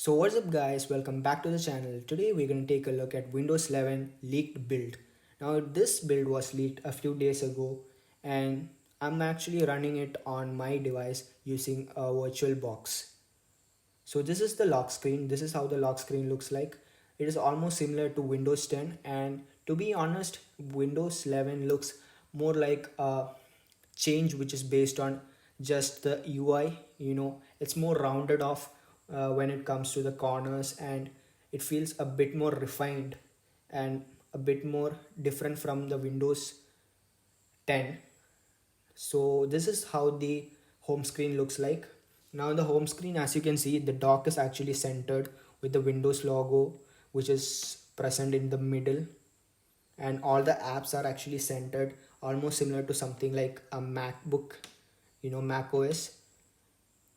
So what's up guys, welcome back to the channel. Today we're going to take a look at Windows 11 leaked build. Now this build was leaked a few days ago and I'm actually running it on my device using a virtual box. So this is the lock screen. This is how the lock screen looks like. It is almost similar to Windows 10, and to be honest, Windows 11 looks more like a change which is based on just the UI. It's more rounded off when it comes to the corners, and it feels a bit more refined and a bit more different from the Windows 10. So this is how the home screen looks like. Now in the home screen, as you can see, the dock is actually centered with the Windows logo, which is present in the middle, and all the apps are actually centered, almost similar to something like a MacBook, Mac OS.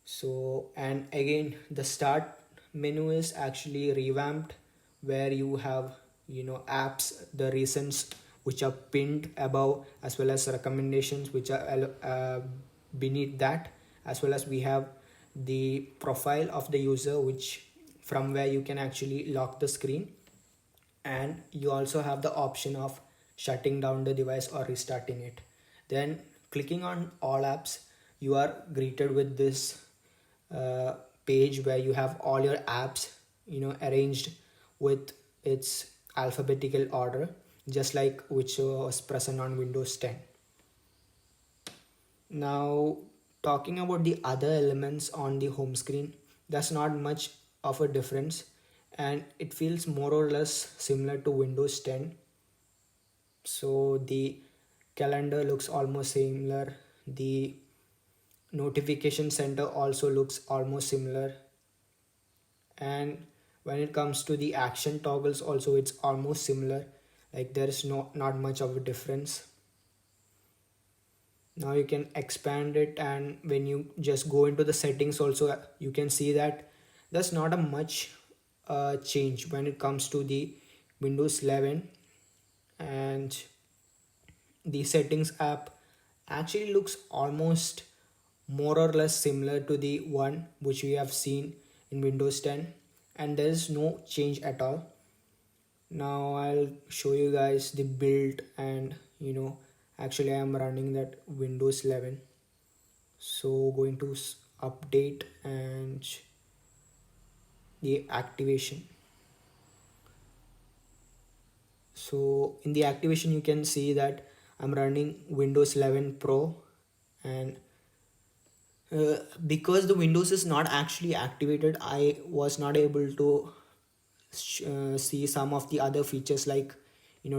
So, and again, the start menu is actually revamped, where you have apps, the recents which are pinned above, as well as recommendations which are beneath that, as well as we have the profile of the user, which from where you can actually lock the screen, and you also have the option of shutting down the device or restarting it. Then clicking on all apps, you are greeted with this uh, page where you have all your apps arranged with its alphabetical order, just like which was present on Windows 10. Now, talking about the other elements on the home screen, there's not much of a difference, and it feels more or less similar to Windows 10. So the calendar looks almost similar, the notification center also looks almost similar, and when it comes to the action toggles also, it's almost similar. Like there is not much of a difference. Now you can expand it, and when you just go into the settings also, you can see that there's not a much change when it comes to the Windows 11. And the settings app actually looks almost more or less similar to the one which we have seen in Windows 10, and there is no change at all. Now I'll show you guys the build, and actually I am running that Windows 11. So going to update and the activation. So in the activation you can see that I'm running Windows 11 Pro, and because the Windows is not actually activated, I was not able to see some of the other features like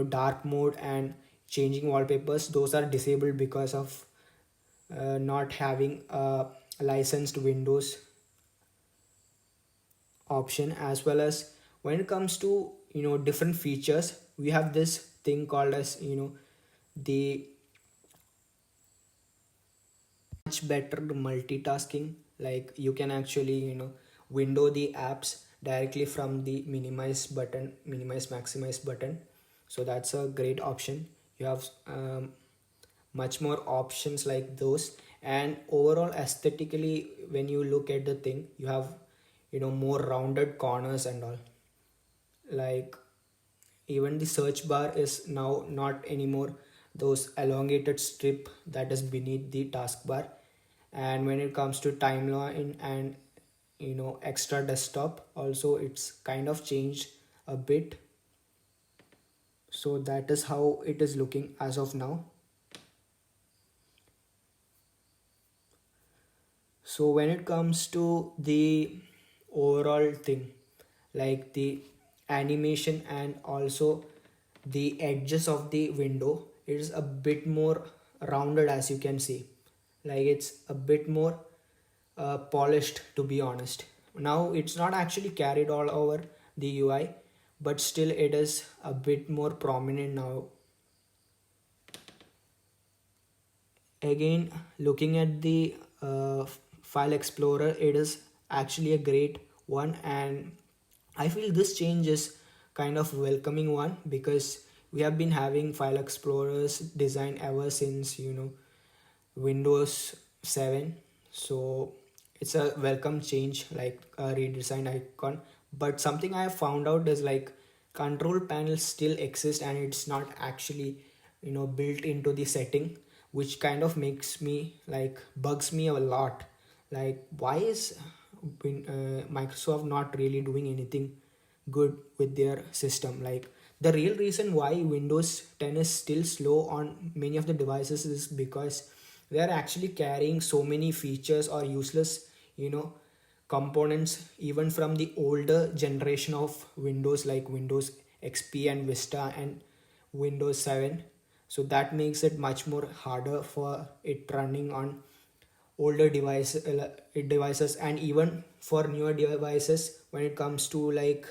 dark mode and changing wallpapers. Those are disabled because of not having a licensed Windows option. As well as when it comes to different features, we have this thing called as the much better multitasking. Like you can actually window the apps directly from the minimize maximize button. So that's a great option. You have much more options like those, and overall aesthetically, when you look at the thing, you have more rounded corners and all. Like even the search bar is now not anymore those elongated strip that is beneath the taskbar. And when it comes to timeline and extra desktop also, it's kind of changed a bit. So that is how it is looking as of now. So when it comes to the overall thing, like the animation and also the edges of the window, it is a bit more rounded, as you can see. Like it's a bit more polished, to be honest. Now it's not actually carried all over the UI, but still it is a bit more prominent now. Again, looking at the file explorer, it is actually a great one, and I feel this change is kind of welcoming one, because we have been having file explorers design ever since Windows 7. So it's a welcome change, like a redesign icon. But something I have found out is like control panels still exist and it's not actually built into the setting, which kind of makes me like bugs me a lot. Like why is Microsoft not really doing anything good with their system? Like the real reason why Windows 10 is still slow on many of the devices is because they are actually carrying so many features or useless you know components even from the older generation of Windows, like Windows XP and Vista and Windows 7. So that makes it much more harder for it running on older devices, and even for newer devices when it comes to like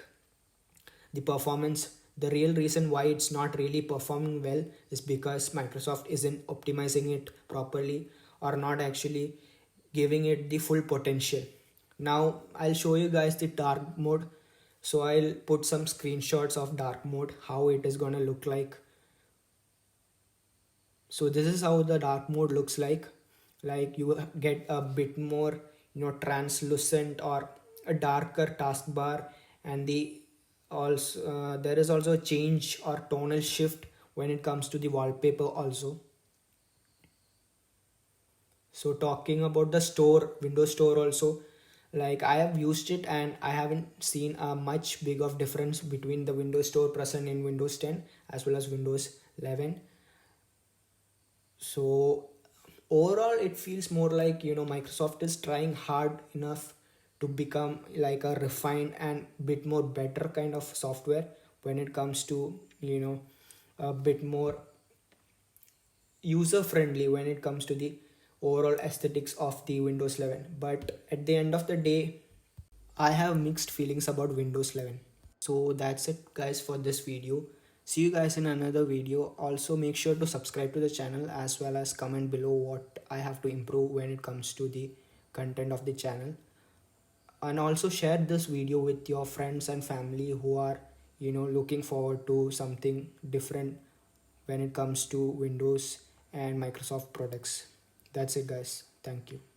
the performance. The real reason why it's not really performing well is because Microsoft isn't optimizing it properly or not actually giving it the full potential. Now I'll show you guys the dark mode. So I'll put some screenshots of dark mode, how it is gonna look like. So this is how the dark mode looks like you get a bit more translucent or a darker taskbar, and the also there is also a change or tonal shift when it comes to the wallpaper also. So talking about the store, Windows Store also, like I have used it and I haven't seen a much big of difference between the Windows Store present in Windows 10 as well as Windows 11. So overall it feels more like Microsoft is trying hard enough to become like a refined and bit more better kind of software when it comes to a bit more user friendly when it comes to the overall aesthetics of the Windows 11. But at the end of the day, I have mixed feelings about Windows 11. So that's it guys for this video. See you guys in another video. Also make sure to subscribe to the channel as well as comment below what I have to improve when it comes to the content of the channel. And also share this video with your friends and family who are looking forward to something different when it comes to Windows and Microsoft products. That's it guys. Thank you.